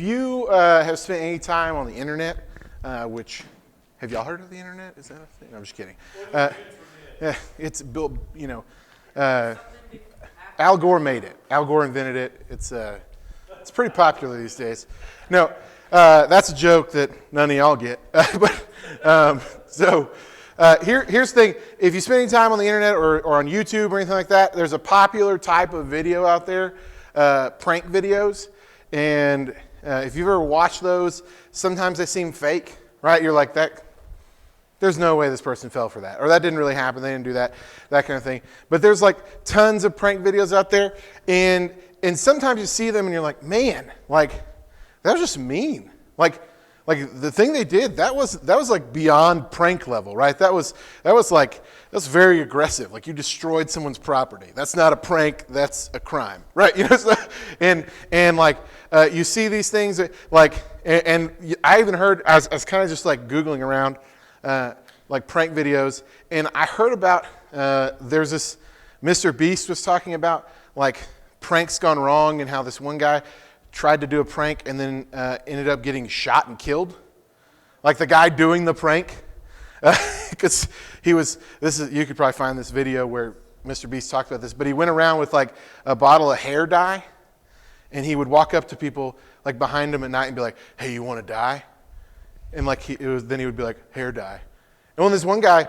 If you have spent any time on the internet, which, have y'all heard of the internet? Is that a thing? No, I'm just kidding. Yeah, it's built, Al Gore made it. Al Gore invented it. It's pretty popular these days. No, that's a joke that none of y'all get. Here's the thing. If you spend any time on the internet or on YouTube or anything like that, there's a popular type of video out there, prank videos. And if you've ever watched those, sometimes they seem fake, right? You're like, there's no way this person fell for that. Or that didn't really happen. They didn't do that kind of thing. But there's like tons of prank videos out there. And sometimes you see them and you're like, man, like, that was just mean. Like the thing they did, that was like beyond prank level, right? That was very aggressive. Like you destroyed someone's property. That's not a prank. That's a crime, right? You see these things like, and I even heard, I was kind of just like Googling around, like prank videos, and I heard about, there's this, Mr. Beast was talking about like pranks gone wrong and how this one guy tried to do a prank and then ended up getting shot and killed. Like the guy doing the prank, because you could probably find this video where Mr. Beast talked about this, but he went around with like a bottle of hair dye, and he would walk up to people like behind him at night and be like, hey, you want to die? And like then he would be like, hair dye. And when this one guy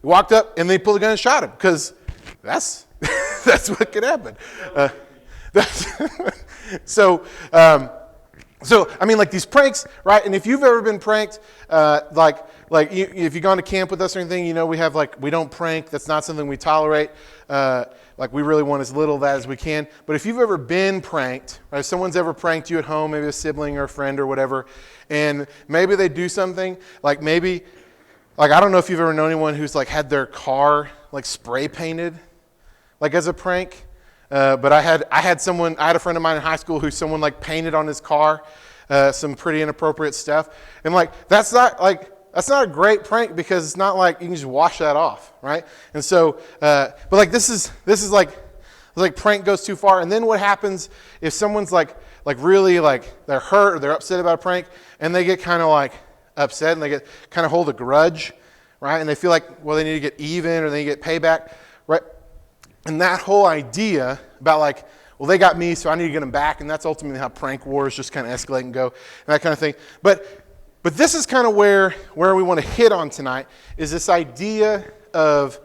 walked up and they pulled a gun and shot him, because that's what could happen. So I mean, like these pranks, right? And if you've ever been pranked, if you've gone to camp with us or anything, we don't prank. That's not something we tolerate. We really want as little of that as we can. But if you've ever been pranked, right? If someone's ever pranked you at home, maybe a sibling or a friend or whatever, and maybe they do something, I don't know if you've ever known anyone who's like had their car like spray painted, like as a prank. But I had a friend of mine in high school who someone like painted on his car some pretty inappropriate stuff, and like that's not a great prank, because it's not like you can just wash that off, right? And so, but like this is like prank goes too far, and then what happens if someone's like really like they're hurt or they're upset about a prank, and they get kind of like upset and they get kind of hold a grudge, right? And they feel like, well, they need to get even or they need to get payback, right? And that whole idea about like, well, they got me, so I need to get them back, and that's ultimately how prank wars just kind of escalate and go, and that kind of thing. But this is kind of where we want to hit on tonight, is this idea of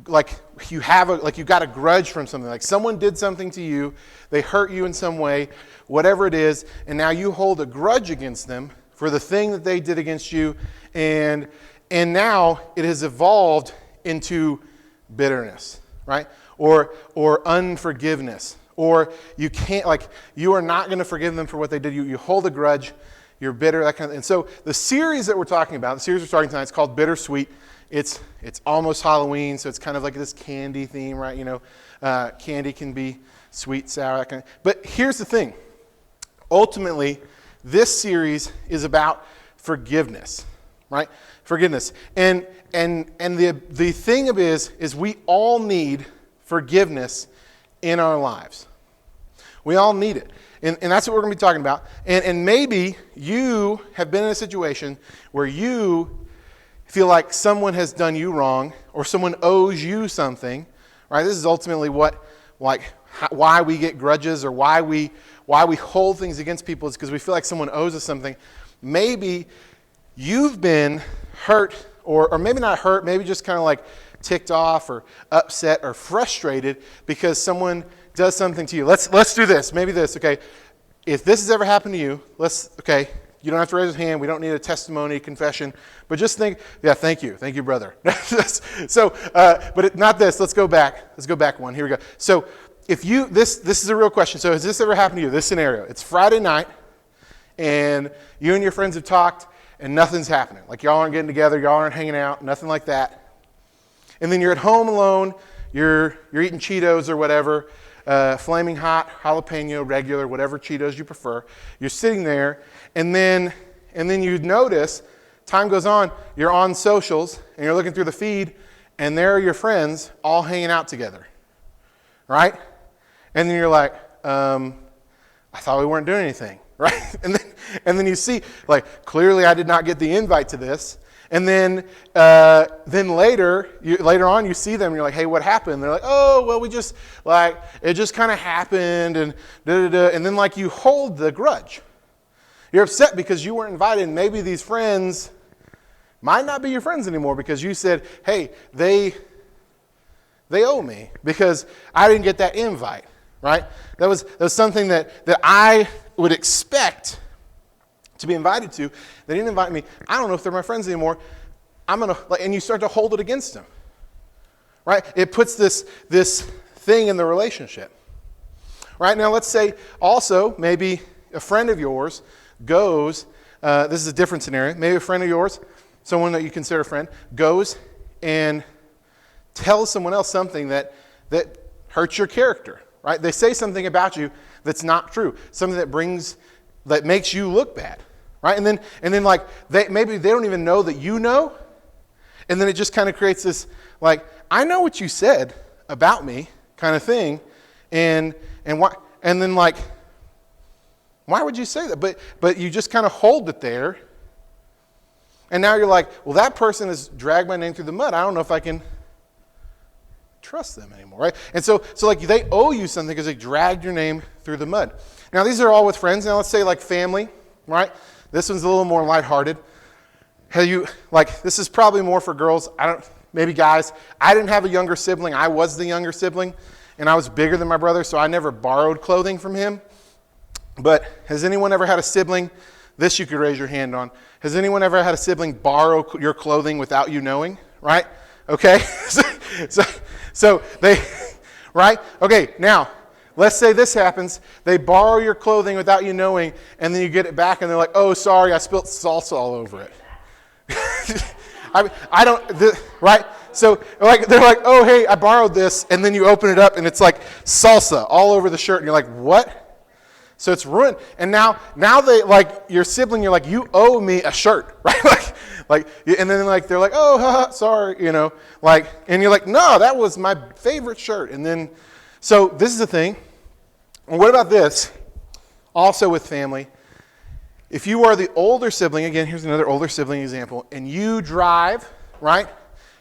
like you got a grudge from something. Like someone did something to you, they hurt you in some way, whatever it is, and now you hold a grudge against them for the thing that they did against you, and now it has evolved into bitterness, right? Or unforgiveness, or you are not going to forgive them for what they did. You hold a grudge, you're bitter, that kind of thing. And so the series that we're talking about, the series we're starting tonight, is called Bittersweet. It's almost Halloween, so it's kind of like this candy theme, right? Candy can be sweet, sour, that kind of. But here's the thing. Ultimately, this series is about forgiveness, right? Forgiveness. And the thing of it is we all need forgiveness in our lives. We all need it. And that's what we're going to be talking about. And maybe you have been in a situation where you feel like someone has done you wrong, or someone owes you something, right? This is ultimately why we get grudges, or why we hold things against people, is because we feel like someone owes us something. Maybe you've been hurt, or maybe not hurt, maybe just kind of like ticked off or upset or frustrated because someone does something to you. Let's do this. Maybe this, okay? If this has ever happened to you, you don't have to raise your hand. We don't need a testimony, confession, but just think, yeah, thank you, brother. So, not this. Let's go back one. Here we go. So, if this is a real question. So, has this ever happened to you? This scenario. It's Friday night, and you and your friends have talked, and nothing's happening. Like y'all aren't getting together, y'all aren't hanging out, nothing like that. And then you're at home alone, you're eating Cheetos or whatever, flaming hot, jalapeno, regular, whatever Cheetos you prefer. You're sitting there, and then you notice, time goes on, you're on socials, and you're looking through the feed, and there are your friends all hanging out together, right? And then you're like, I thought we weren't doing anything. right? And then you see, like, clearly I did not get the invite to this. And then later on, you see them, and you're like, hey, what happened? They're like, oh, well, it just kind of happened, and da-da-da. And then, like, you hold the grudge. You're upset because you weren't invited, and maybe these friends might not be your friends anymore because you said, hey, they owe me because I didn't get that invite, right? That was something that I would expect to be invited to. They didn't invite me. I don't know if they're my friends anymore. And you start to hold it against them, right? It puts this thing in the relationship, right? Now, let's say also maybe a friend of yours goes, this is a different scenario, maybe a friend of yours, someone that you consider a friend, goes and tells someone else something that hurts your character, right? They say something about you that's not true, something that makes you look bad, right? And then like maybe they don't even know that you know, and then it just kind of creates this like, I know what you said about me kind of thing, and then like, why would you say that? But you just kind of hold it there, and now you're like, well, that person has dragged my name through the mud. I don't know if I can trust them anymore, right? And so like they owe you something because they dragged your name through the mud. Now, these are all with friends. Now, let's say like family, right? This one's a little more lighthearted. This is probably more for girls. Maybe guys. I didn't have a younger sibling. I was the younger sibling, and I was bigger than my brother, so I never borrowed clothing from him. But has anyone ever had a sibling? This you could raise your hand on. Has anyone ever had a sibling borrow your clothing without you knowing? Right? Okay. so they, right? Okay. Now, let's say this happens. They borrow your clothing without you knowing, and then you get it back, and they're like, "Oh, sorry, I spilt salsa all over it." Right? So like they're like, "Oh, hey, I borrowed this," and then you open it up, and it's like salsa all over the shirt, and you're like, "What?" So it's ruined. And now they, like, your sibling, you're like, you owe me a shirt, right? And then like they're like, oh, haha, sorry, like, and you're like, no, that was my favorite shirt. And then, so this is the thing. And what about this? Also with family, if you are the older sibling, again, here's another older sibling example, and you drive, right?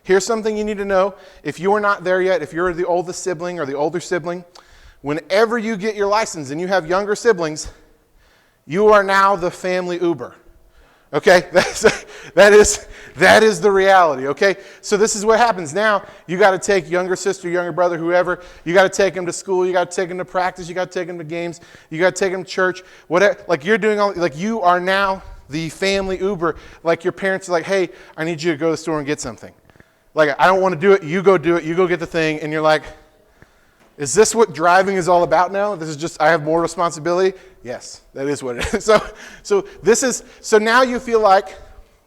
Here's something you need to know. If you are not there yet, if you're the oldest sibling or the older sibling, whenever you get your license and you have younger siblings, you are now the family Uber. Okay? That is the reality, okay? So this is what happens. Now, you got to take younger sister, younger brother, whoever. You got to take them to school. You got to take them to practice. You got to take them to games. You got to take them to church. Whatever. Like you're doing you are now the family Uber. Like your parents are like, hey, I need you to go to the store and get something. Like, I don't want to do it. You go do it. You go get the thing. And you're like, is this what driving is all about now? This is just, I have more responsibility? Yes, that is what it is. So now you feel like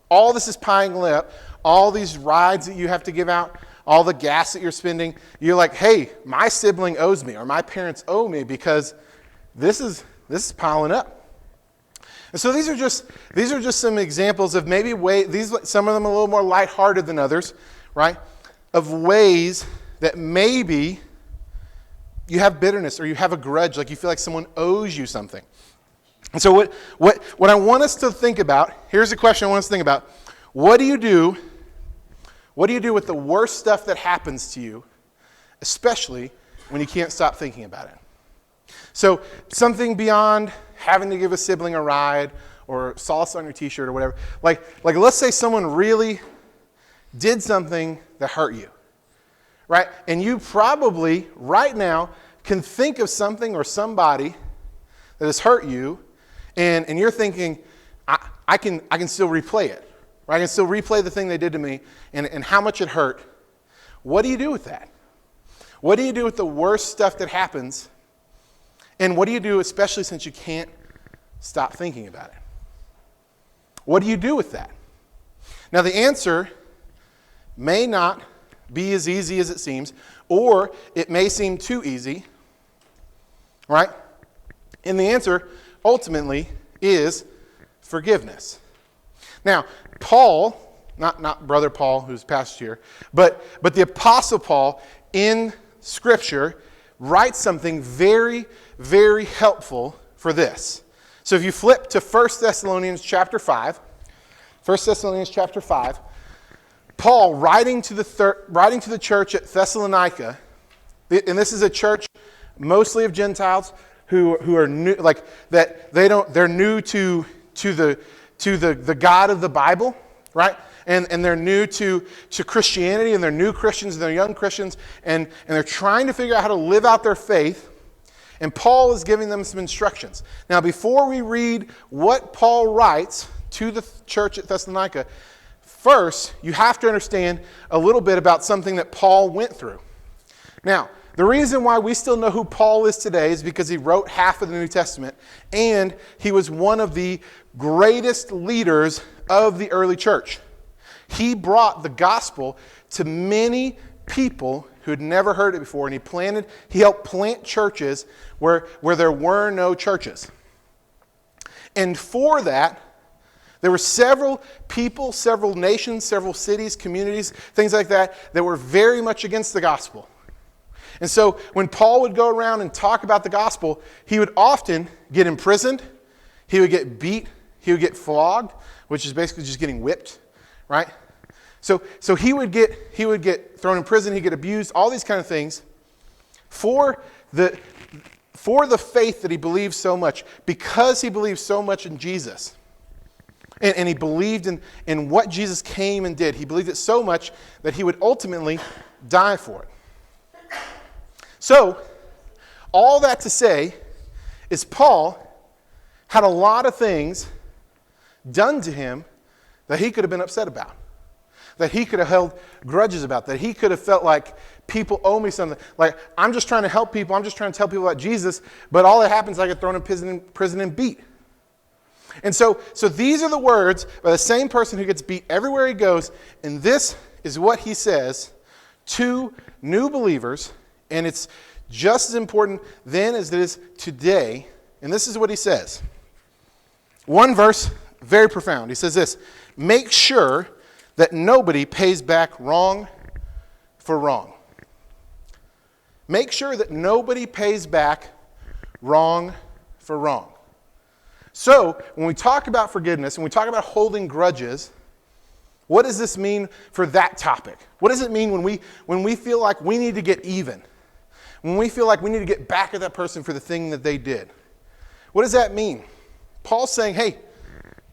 all this is piling up, all these rides that you have to give out, all the gas that you're spending, you're like, hey, my sibling owes me, or my parents owe me because this is piling up. And so these are just some examples of maybe some of them a little more lighthearted than others, right? Of ways that maybe you have bitterness or you have a grudge, like you feel like someone owes you something. And so what I want us to think about, here's a question I want us to think about. What do you do with the worst stuff that happens to you, especially when you can't stop thinking about it? So something beyond having to give a sibling a ride or salsa on your t-shirt or whatever. Like let's say someone really did something that hurt you. Right? And you probably, right now, can think of something or somebody that has hurt you, and you're thinking, I can still replay it. Right? I can still replay the thing they did to me and how much it hurt. What do you do with that? What do you do with the worst stuff that happens? And what do you do, especially since you can't stop thinking about it? What do you do with that? Now, the answer may not be as easy as it seems, or it may seem too easy, right? And the answer ultimately is forgiveness. Now, Paul, not Brother Paul, who's pastor here, but the Apostle Paul in Scripture writes something very, very helpful for this. So if you flip to 1 Thessalonians chapter 5, 1 Thessalonians chapter 5, Paul writing to the church at Thessalonica, and this is a church mostly of Gentiles who are new, like that they're new to the God of the Bible, right? And they're new to Christianity, and they're new Christians, and they're young Christians, and they're trying to figure out how to live out their faith. And Paul is giving them some instructions. Now, before we read what Paul writes to the church at Thessalonica, first, you have to understand a little bit about something that Paul went through. Now, the reason why we still know who Paul is today is because he wrote half of the New Testament, and he was one of the greatest leaders of the early church. He brought the gospel to many people who had never heard it before, and he helped plant churches where there were no churches. And for that, there were several people, several nations, several cities, communities, things like that were very much against the gospel. And so when Paul would go around and talk about the gospel, he would often get imprisoned, he would get beat, he would get flogged, which is basically just getting whipped, right? So he would get thrown in prison, he'd get abused, all these kind of things for the faith that he believed so much, because he believed so much in Jesus. And he believed in what Jesus came and did. He believed it so much that he would ultimately die for it. So, all that to say is Paul had a lot of things done to him that he could have been upset about, that he could have held grudges about, that he could have felt like people owe me something. Like, I'm just trying to help people, I'm just trying to tell people about Jesus, but all that happens is I get thrown in prison and beat. And so these are the words by the same person who gets beat everywhere he goes, and this is what he says to new believers, and it's just as important then as it is today, and this is what he says. One verse, very profound. He says this: make sure that nobody pays back wrong for wrong. Make sure that nobody pays back wrong for wrong. So, when we talk about forgiveness, and we talk about holding grudges, what does this mean for that topic? What does it mean when we feel like we need to get even? When we feel like we need to get back at that person for the thing that they did? What does that mean? Paul's saying, hey,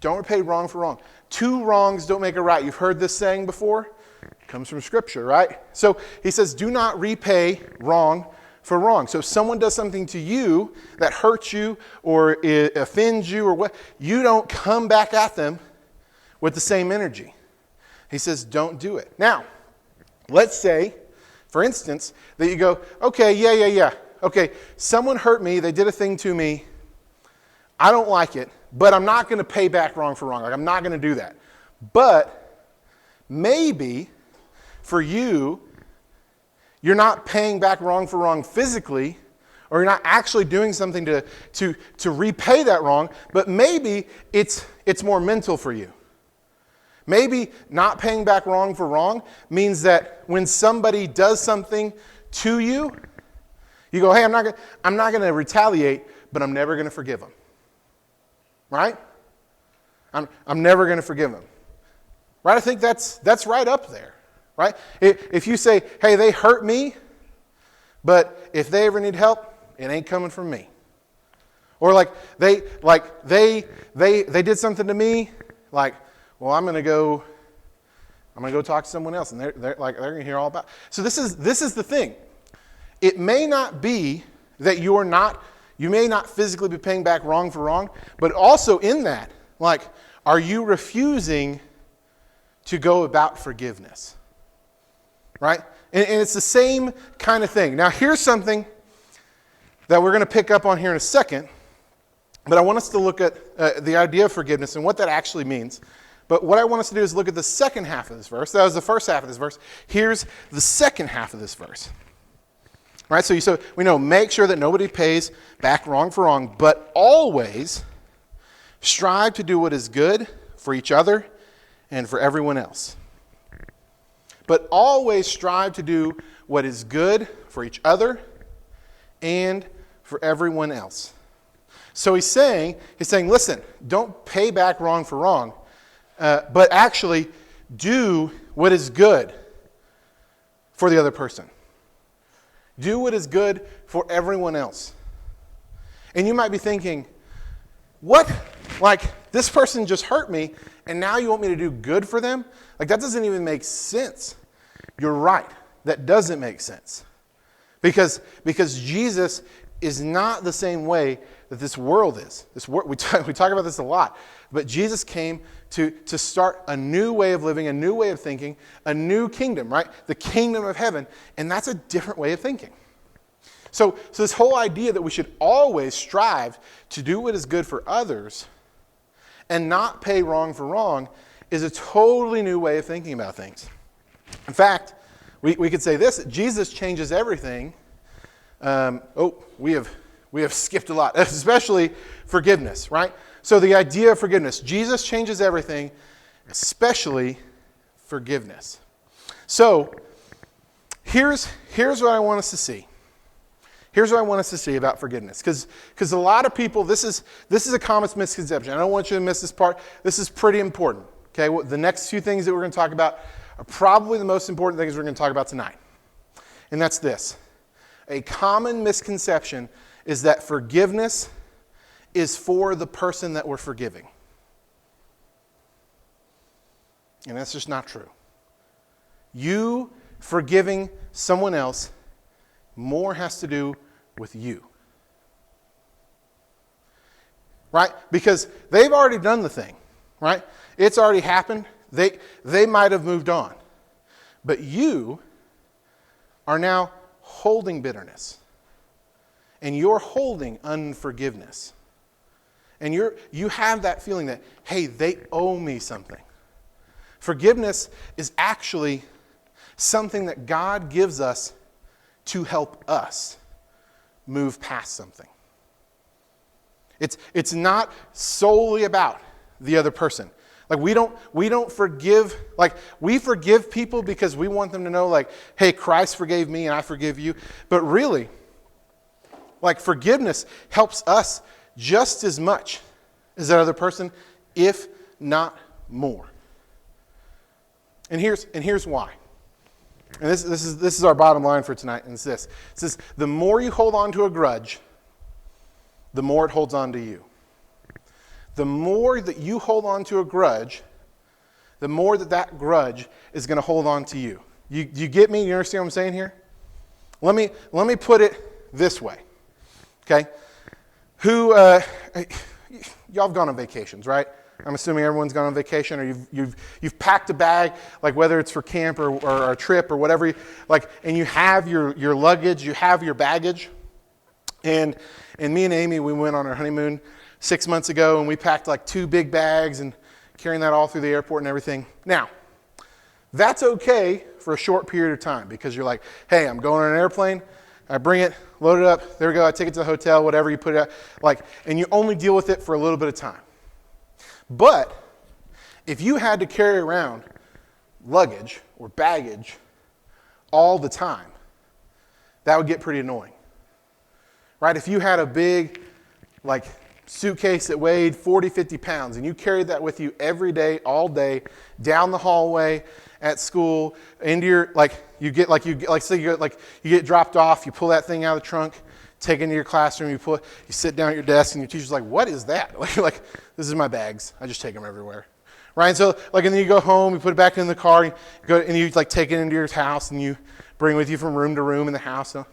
don't repay wrong for wrong. Two wrongs don't make a right. You've heard this saying before? It comes from Scripture, right? So he says, do not repay wrong for wrong. So if someone does something to you that hurts you or it offends you or what, you don't come back at them with the same energy. He says, don't do it. Now, let's say, for instance, that you go, okay, yeah. Okay, someone hurt me, they did a thing to me, I don't like it, but I'm not going to pay back wrong for wrong. Like, I'm not going to do that. But maybe for you, you're not paying back wrong for wrong physically, or you're not actually doing something to repay that wrong, but maybe it's more mental for you. Maybe not paying back wrong for wrong means that when somebody does something to you, you go, hey, I'm not going to retaliate, but I'm never going to forgive them. Right? I'm never going to forgive them. Right? I think that's right up there. Right? If you say, hey, they hurt me, but if they ever need help, it ain't coming from me. Or they did something to me, like, well, I'm gonna go talk to someone else, and they're gonna hear all about it. So this is the thing. It may not be that you may not physically be paying back wrong for wrong, but also in that, like, are you refusing to go about forgiveness? Right? And it's the same kind of thing. Now, here's something that we're going to pick up on here in a second, but I want us to look at the idea of forgiveness and what that actually means. But what I want us to do is look at the second half of this verse. That was the first half of this verse. Here's the second half of this verse. All right, so we know, make sure that nobody pays back wrong for wrong, but always strive to do what is good for each other and for everyone else. But always strive to do what is good for each other and for everyone else. So he's saying, listen, don't pay back wrong for wrong, but actually do what is good for the other person. Do what is good for everyone else. And you might be thinking, what? Like, this person just hurt me, and now you want me to do good for them? Like, that doesn't even make sense. You're right. That doesn't make sense. Because Jesus is not the same way that this world is. We talk about this a lot. But Jesus came to start a new way of living, a new way of thinking, a new kingdom, right? The kingdom of heaven. And that's a different way of thinking. So this whole idea that we should always strive to do what is good for others and not pay wrong for wrong is a totally new way of thinking about things. In fact, we could say this, that Jesus changes everything. We have skipped a lot, especially forgiveness, right? So the idea of forgiveness. Jesus changes everything, especially forgiveness. So here's what I want us to see. Here's what I want us to see about forgiveness. Because a lot of people, this is a common misconception. I don't want you to miss this part. This is pretty important. Okay, the next few things that we're going to talk about are probably the most important things we're going to talk about tonight. And that's this. A common misconception is that forgiveness is for the person that we're forgiving. And that's just not true. You forgiving someone else more has to do with you. Right? Because they've already done the thing. Right? It's already happened. They might have moved on. But you are now holding bitterness. And you're holding unforgiveness. And you have that feeling that, hey, they owe me something. Forgiveness is actually something that God gives us to help us move past something. It's not solely about the other person. Like we don't forgive, like we forgive people because we want them to know like, hey, Christ forgave me and I forgive you. But really, like forgiveness helps us just as much as that other person, if not more. And here's why. And this is our bottom line for tonight, and it's this. It says, the more you hold on to a grudge, the more it holds on to you. The more that you hold on to a grudge, the more that grudge is going to hold on to you. You get me? You understand what I'm saying here? Let me put it this way. Okay? Y'all have gone on vacations, right? I'm assuming everyone's gone on vacation, or you've packed a bag, like whether it's for camp or a trip or whatever, and you have your luggage, you have your baggage. And me and Amy, we went on our honeymoon 6 months ago, and we packed like 2 big bags and carrying that all through the airport and everything. Now, that's okay for a short period of time because you're like, hey, I'm going on an airplane. I bring it, load it up, there we go, I take it to the hotel, whatever, you put it out, and you only deal with it for a little bit of time. But if you had to carry around luggage or baggage all the time, that would get pretty annoying. Right? If you had a big suitcase that weighed 40, 50 pounds and you carried that with you every day, all day, down the hallway, at school, into your, you get dropped off, you pull that thing out of the trunk, take it into your classroom, you sit down at your desk, and your teacher's like, what is that? This is my bags. I just take them everywhere. Right? And so, and then you go home, you put it back in the car, and you take it into your house, and you bring it with you from room to room in the house. It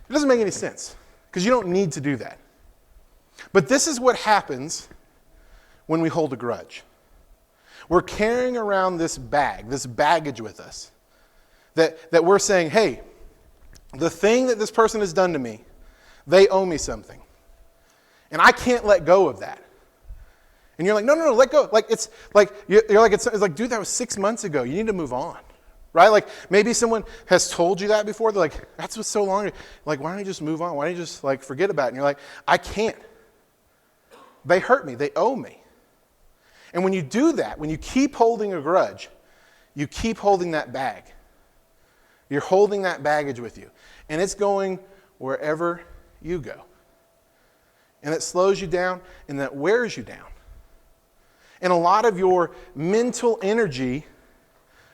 doesn't make any sense, because you don't need to do that. But this is what happens when we hold a grudge. We're carrying around this baggage with us, that we're saying, hey, the thing that this person has done to me, they owe me something. And I can't let go of that. And you're like, no, let go. It's like, dude, that was 6 months ago. You need to move on. Right? Maybe someone has told you that before. They're like, that's what's so long. Why don't you just move on? Why don't you just forget about it? And you're like, I can't. They hurt me. They owe me. And when you do that, when you keep holding a grudge, you keep holding that bag. You're holding that baggage with you. And it's going wherever you go. and that slows you down, and that wears you down. And a lot of your mental energy,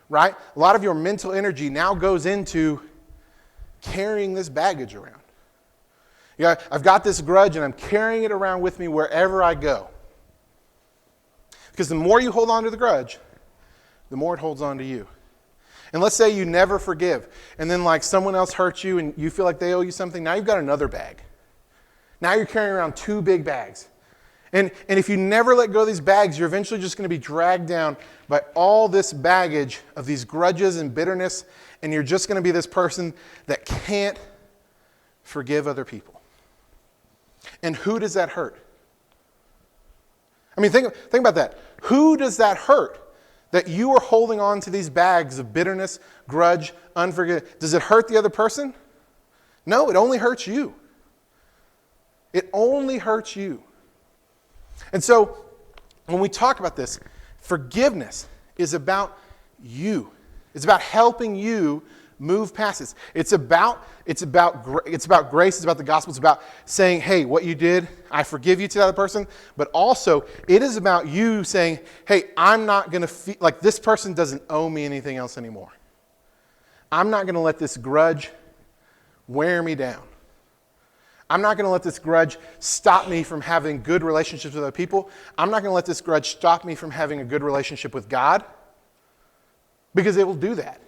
right? A lot of your mental energy now goes into carrying this baggage around. Yeah, I've got this grudge and I'm carrying it around with me wherever I go. Because the more you hold on to the grudge, the more it holds on to you. And let's say you never forgive, and then like someone else hurts you and you feel like they owe you something. Now you've got another bag. Now you're carrying around 2 big bags. And if you never let go of these bags, you're eventually just going to be dragged down by all this baggage of these grudges and bitterness, and you're just going to be this person that can't forgive other people. And who does that hurt? I mean, think about that. Who does that hurt? That you are holding on to these bags of bitterness, grudge, unforgiveness. Does it hurt the other person? No, it only hurts you. It only hurts you. And so, when we talk about this, forgiveness is about you. It's about helping you move past this. It's about grace. It's about the gospel. It's about saying, hey, what you did, I forgive you to the other person. But also, it is about you saying, hey, I'm not going to feel like this person doesn't owe me anything else anymore. I'm not going to let this grudge wear me down. I'm not going to let this grudge stop me from having good relationships with other people. I'm not going to let this grudge stop me from having a good relationship with God, because it will do that.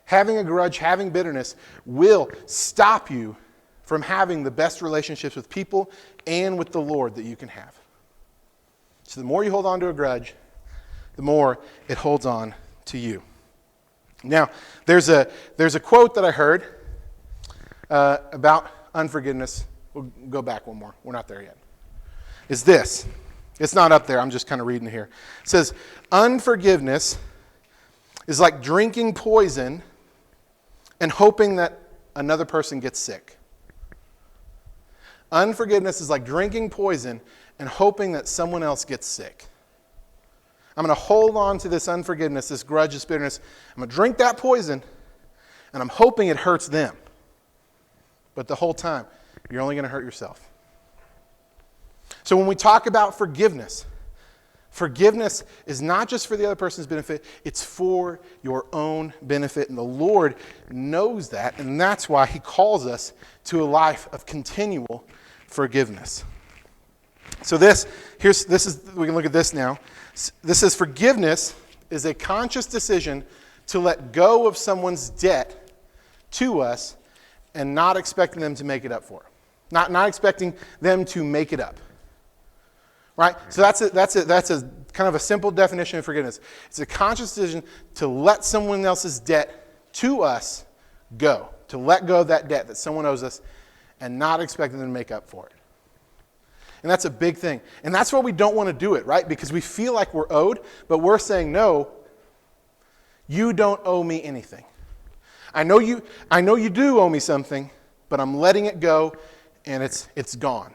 Having a grudge, having bitterness will stop you from having the best relationships with people and with the Lord that you can have. So the more you hold on to a grudge, the more it holds on to you. Now, there's a quote that I heard about unforgiveness. We'll go back one more. We're not there yet. Is this. It's not up there. I'm just kind of reading here. It says, unforgiveness is like drinking poison and hoping that another person gets sick. Unforgiveness is like drinking poison and hoping that someone else gets sick. I'm going to hold on to this unforgiveness, this grudge, this bitterness. I'm going to drink that poison, and I'm hoping it hurts them. But the whole time, you're only going to hurt yourself. So when we talk about forgiveness, forgiveness is not just for the other person's benefit, it's for your own benefit. And the Lord knows that, and that's why He calls us to a life of continual forgiveness. So we can look at this now. This is forgiveness is a conscious decision to let go of someone's debt to us and not expecting them to make it up for it. Not expecting them to make it up. Right? So that's a kind of a simple definition of forgiveness. It's a conscious decision to let someone else's debt to us go. To let go of that debt that someone owes us and not expecting them to make up for it. And that's a big thing. And that's why we don't want to do it, right? Because we feel like we're owed, but we're saying, no, you don't owe me anything. I know you do owe me something, but I'm letting it go, and it's gone.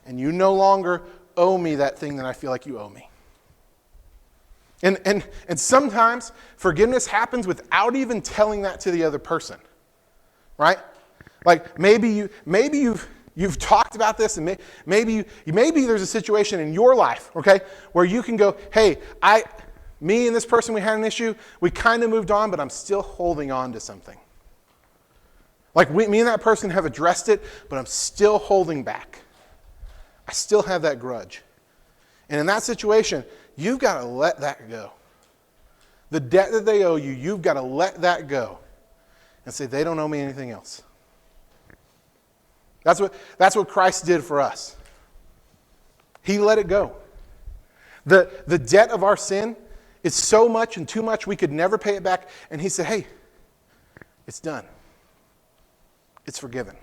And you no longer owe me that thing that I feel like you owe me. And sometimes forgiveness happens without even telling that to the other person, right? Like maybe you've talked about this, and maybe there's a situation in your life, okay, where you can go, hey, me and this person, we had an issue. We kind of moved on, but I'm still holding on to something. Like me and that person have addressed it, but I'm still holding back. I still have that grudge. And in that situation, you've got to let that go. The debt that they owe you, you've got to let that go and say, they don't owe me anything else. That's what Christ did for us. He let it go. The debt of our sin is so much and too much we could never pay it back. And He said, hey, it's done. It's forgiven.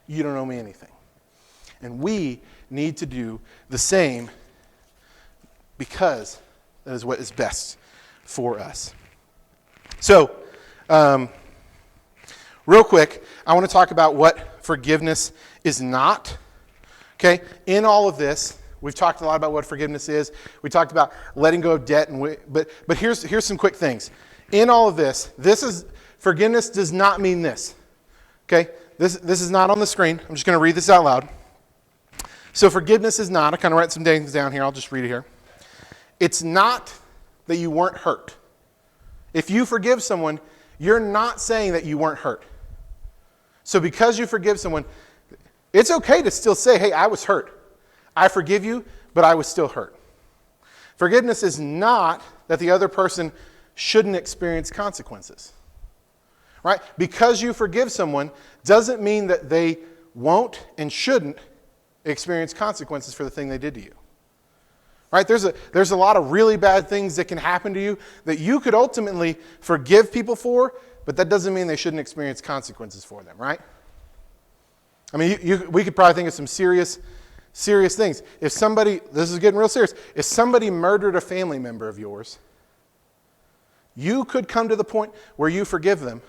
You don't owe me anything. And we need to do the same because that is what is best for us. So, real quick, I want to talk about what forgiveness is not. Okay? In all of this, we've talked a lot about what forgiveness is. We talked about letting go of debt, but here's some quick things. In all of this is forgiveness does not mean this. Okay? This is not on the screen. I'm just going to read this out loud. So forgiveness is not, I kind of write some things down here, I'll just read it here. It's not that you weren't hurt. If you forgive someone, you're not saying that you weren't hurt. So because you forgive someone, it's okay to still say, hey, I was hurt. I forgive you, but I was still hurt. Forgiveness is not that the other person shouldn't experience consequences. Right? Because you forgive someone doesn't mean that they won't and shouldn't experience consequences for the thing they did to you. Right? There's a lot of really bad things that can happen to you that you could ultimately forgive people for, but that doesn't mean they shouldn't experience consequences for them, right? I mean, we could probably think of some serious things. If somebody, this is getting real serious, if somebody murdered a family member of yours, you could come to the point where you forgive them,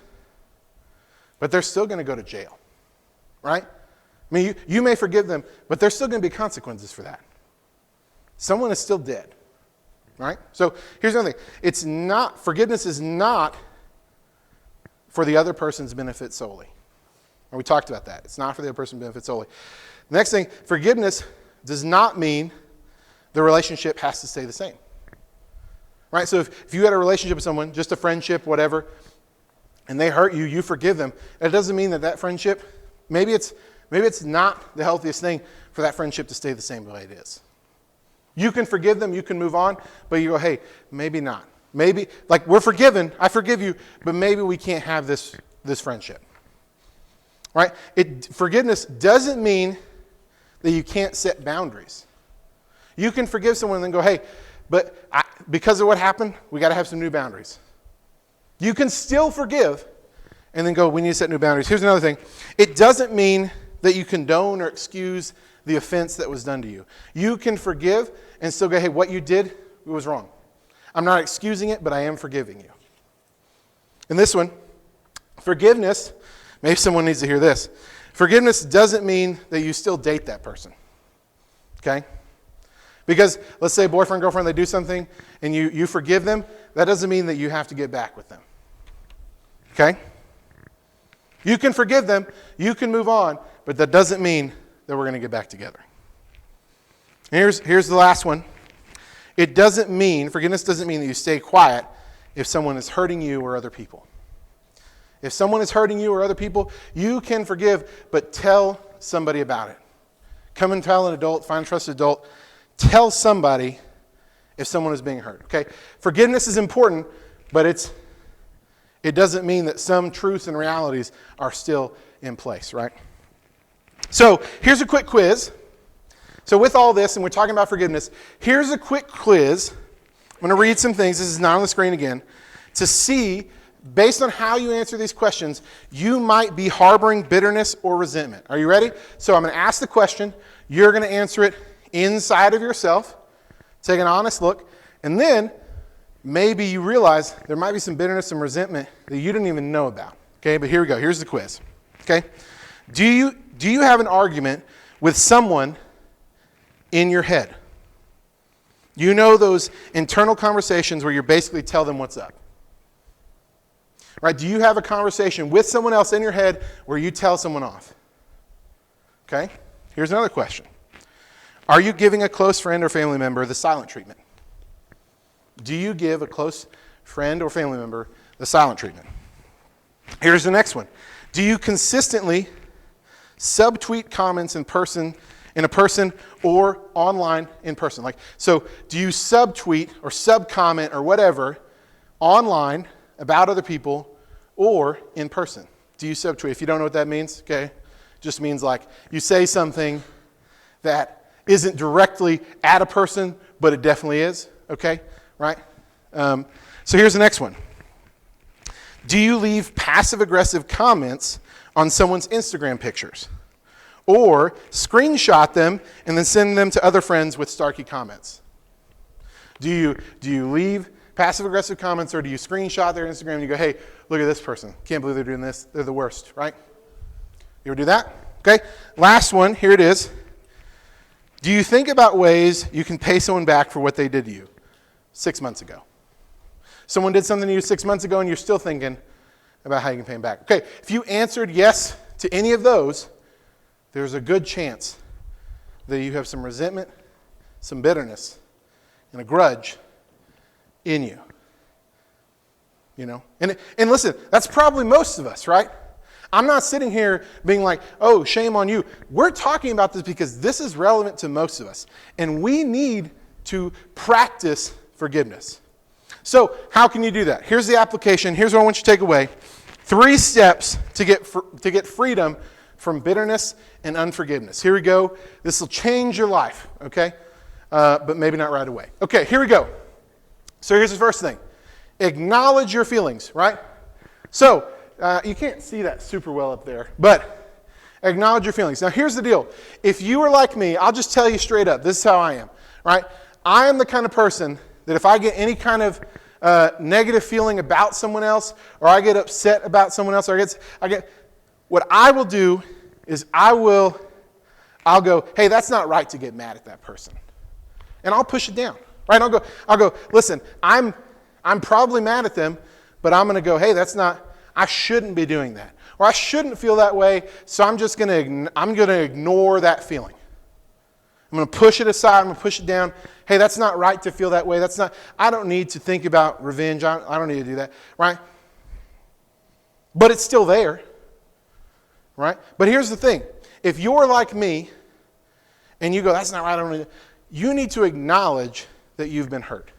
but they're still going to go to jail, right? I mean, you may forgive them, but there's still going to be consequences for that. Someone is still dead, right? So here's another thing. Forgiveness is not for the other person's benefit solely. And we talked about that. It's not for the other person's benefit solely. The next thing, forgiveness does not mean the relationship has to stay the same. Right? So if you had a relationship with someone, just a friendship, whatever, and they hurt you, you forgive them, that doesn't mean that friendship, maybe it's not the healthiest thing for that friendship to stay the same way it is. You can forgive them, you can move on, but you go, hey, maybe not. Maybe, like, we're forgiven, I forgive you, but maybe we can't have this friendship. Right? Forgiveness doesn't mean that you can't set boundaries. You can forgive someone and then go, hey, but because of what happened, we got to have some new boundaries. You can still forgive and then go, we need to set new boundaries. Here's another thing. It doesn't mean that you condone or excuse the offense that was done to you. You can forgive and still go, hey, what you did was wrong. I'm not excusing it, but I am forgiving you. And this one, forgiveness, maybe someone needs to hear this. Forgiveness doesn't mean that you still date that person. Okay? Because let's say boyfriend, girlfriend, they do something and you forgive them, that doesn't mean that you have to get back with them. Okay? You can forgive them, you can move on, but that doesn't mean that we're going to get back together. Here's the last one. Forgiveness doesn't mean that you stay quiet if someone is hurting you or other people. If someone is hurting you or other people, you can forgive, but tell somebody about it. Come and tell an adult, find a trusted adult. Tell somebody if someone is being hurt. Okay? Forgiveness is important, but it doesn't mean that some truths and realities are still in place, right? So here's a quick quiz. So with all this, and we're talking about forgiveness, here's a quick quiz. I'm going to read some things. This is not on the screen again. To see, based on how you answer these questions, you might be harboring bitterness or resentment. Are you ready? So I'm going to ask the question. You're going to answer it inside of yourself. Take an honest look. And then maybe you realize there might be some bitterness and resentment that you didn't even know about. Okay, but here we go. Here's the quiz. Okay? Do you have an argument with someone in your head? You know those internal conversations where you basically tell them what's up. Right? Do you have a conversation with someone else in your head where you tell someone off? Okay? Here's another question. Are you giving a close friend or family member the silent treatment? Do you give a close friend or family member the silent treatment? Here's the next one. Do you consistently subtweet comments in a person or online in person? So do you subtweet or subcomment or whatever online about other people or in person? Do you subtweet? If you don't know what that means, okay, it just means like you say something that isn't directly at a person, but it definitely is, okay, right? So here's the next one. Do you leave passive-aggressive comments on someone's Instagram pictures? Or screenshot them and then send them to other friends with snarky comments? Do you leave passive-aggressive comments, or do you screenshot their Instagram and you go, hey, look at this person. Can't believe they're doing this. They're the worst, right? You ever do that? Okay. Last one. Here it is. Do you think about ways you can pay someone back for what they did to you 6 months ago? Someone did something to you 6 months ago and you're still thinking about how you can pay them back. Okay. If you answered yes to any of those, there's a good chance that you have some resentment, some bitterness, and a grudge in you. You know? And listen, that's probably most of us, right? I'm not sitting here being like, oh, shame on you. We're talking about this because this is relevant to most of us. And we need to practice forgiveness. So how can you do that? Here's the application. Here's what I want you to take away. 3 steps to get freedom from bitterness and unforgiveness. Here we go. This will change your life, okay? But maybe not right away. Okay, here we go. So here's the first thing. Acknowledge your feelings, right? So you can't see that super well up there, but acknowledge your feelings. Now here's the deal. If you are like me, I'll just tell you straight up, this is how I am, right? I am the kind of person that if I get any kind of negative feeling about someone else, or I get upset about someone else, or I get, what I will do is I'll go, hey, that's not right to get mad at that person. And I'll push it down, right? I'll go, listen, I'm probably mad at them, but I'm going to go, hey, I shouldn't be doing that. Or I shouldn't feel that way, so I'm going to ignore that feeling. I'm going to push it aside. I'm going to push it down. Hey, that's not right to feel that way. I don't need to think about revenge. I don't need to do that, right? But it's still there, right? But here's the thing. If you're like me and you go, that's not right, you need to acknowledge that you've been hurt.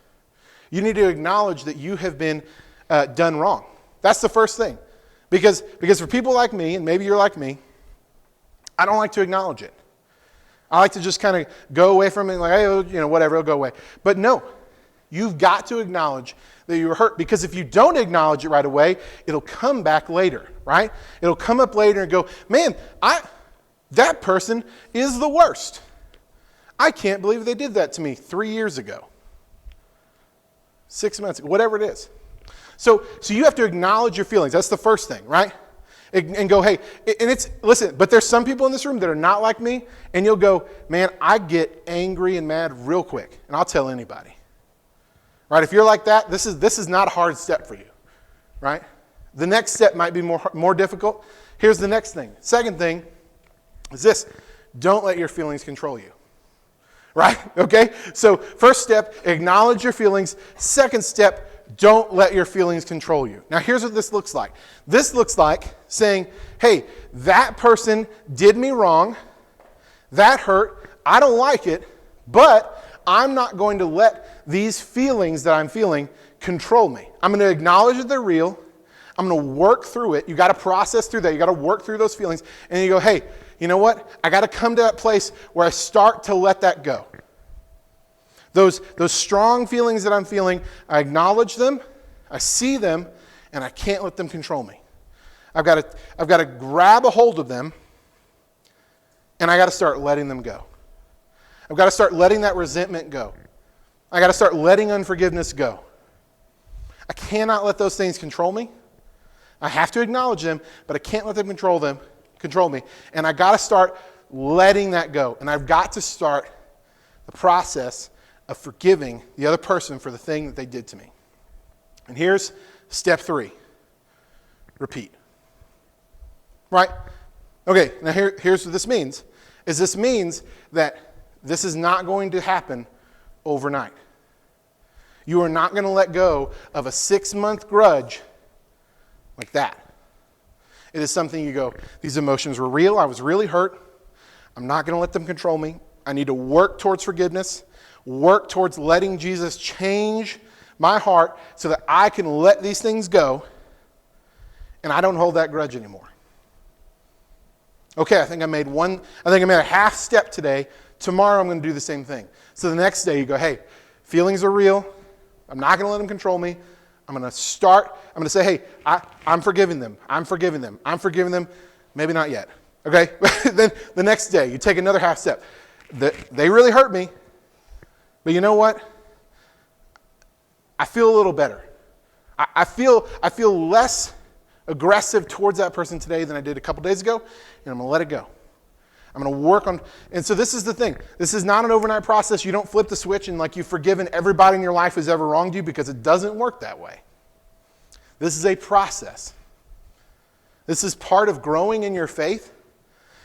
You need to acknowledge that you have been done wrong. That's the first thing. Because for people like me, and maybe you're like me, I don't like to acknowledge it. I like to just kind of go away from it, like, hey, whatever, it'll go away. But no, you've got to acknowledge that you were hurt, because if you don't acknowledge it right away, it'll come back later, right? It'll come up later and go, man, that person is the worst. I can't believe they did that to me 3 years ago, 6 months ago, whatever it is. So you have to acknowledge your feelings. That's the first thing, right? And go, hey, listen, but there's some people in this room that are not like me, and you'll go, man, I get angry and mad real quick, and I'll tell anybody. Right? If you're like that, this is not a hard step for you, right? The next step might be more difficult. Here's the next thing. Second thing is this: don't let your feelings control you. Right? Okay? So first step, acknowledge your feelings. Second step, don't let your feelings control you. Now here's what this looks like. This looks like saying, hey, that person did me wrong. That hurt. I don't like it, but I'm not going to let these feelings that I'm feeling control me. I'm going to acknowledge that they're real. I'm going to work through it. You got to process through that. You got to work through those feelings. And you go, hey, you know what? I got to come to that place where I start to let that go. Those strong feelings that I'm feeling, I acknowledge them, I see them, and I can't let them control me. I've got to grab a hold of them, and I got to start letting them go. I've got to start letting that resentment go. I got to start letting unforgiveness go. I cannot let those things control me. I have to acknowledge them, but I can't let them control me. And I got to start letting that go. And I've got to start the process of forgiving the other person for the thing that they did to me. And here's step 3. Repeat. Right? Okay, now here's what this means. This means that this is not going to happen overnight. You are not going to let go of a 6-month grudge like that. It is something you go, these emotions were real, I was really hurt. I'm not going to let them control me. I need to work towards forgiveness, work towards letting Jesus change my heart so that I can let these things go and I don't hold that grudge anymore. Okay, I think I made a half step today. Tomorrow I'm going to do the same thing. So the next day you go, hey, feelings are real. I'm not going to let them control me. I'm going to say, hey, I'm forgiving them. I'm forgiving them. I'm forgiving them. Maybe not yet. Okay? Then the next day you take another half step. They really hurt me. But you know what? I feel a little better. I feel less aggressive towards that person today than I did a couple days ago, and I'm going to let it go. I'm going to work on, and so this is the thing. This is not an overnight process. You don't flip the switch and like you've forgiven everybody in your life who's ever wronged you, because it doesn't work that way. This is a process. This is part of growing in your faith,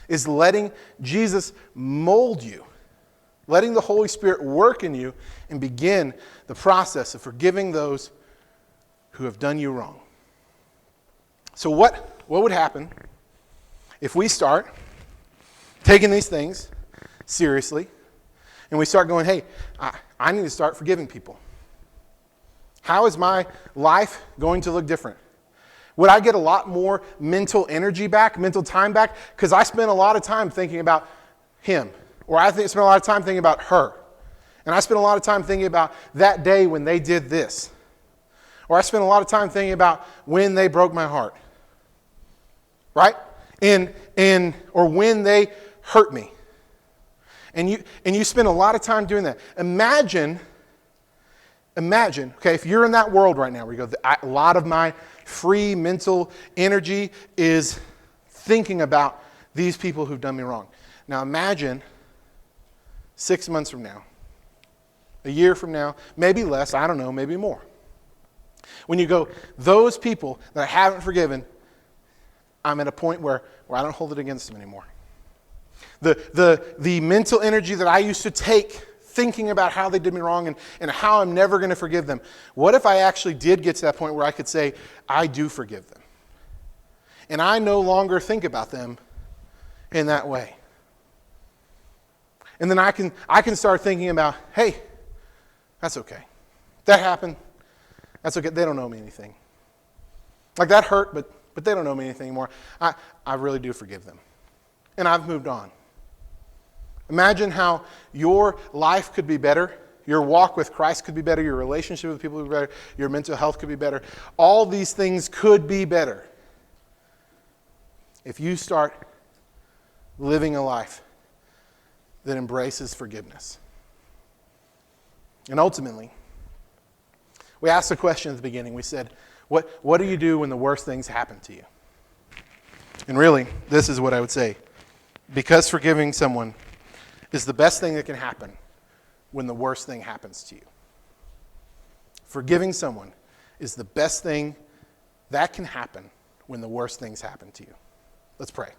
is letting Jesus mold you Letting the Holy Spirit work in you and begin the process of forgiving those who have done you wrong. So what would happen if we start taking these things seriously and we start going, hey, I need to start forgiving people? How is my life going to look different? Would I get a lot more mental energy back, mental time back? Because I spent a lot of time thinking about him. Or I spent a lot of time thinking about her. And I spent a lot of time thinking about that day when they did this. Or I spent a lot of time thinking about when they broke my heart. Right? Or when they hurt me. And you spend a lot of time doing that. Imagine, okay, if you're in that world right now where you go, a lot of my free mental energy is thinking about these people who've done me wrong. Now imagine 6 months from now, a year from now, maybe less, I don't know, maybe more. When you go, those people that I haven't forgiven, I'm at a point where I don't hold it against them anymore. The mental energy that I used to take thinking about how they did me wrong and how I'm never going to forgive them. What if I actually did get to that point where I could say, I do forgive them? And I no longer think about them in that way. And then I can start thinking about, hey, that's okay. That happened. That's okay. They don't owe me anything. Like that hurt, but they don't owe me anything anymore. I really do forgive them. And I've moved on. Imagine how your life could be better, your walk with Christ could be better, your relationship with people could be better, your mental health could be better. All these things could be better if you start living a life that embraces forgiveness. And ultimately, we asked the question at the beginning. We said, what do you do when the worst things happen to you? And really, this is what I would say. Because forgiving someone is the best thing that can happen when the worst thing happens to you. Forgiving someone is the best thing that can happen when the worst things happen to you. Let's pray.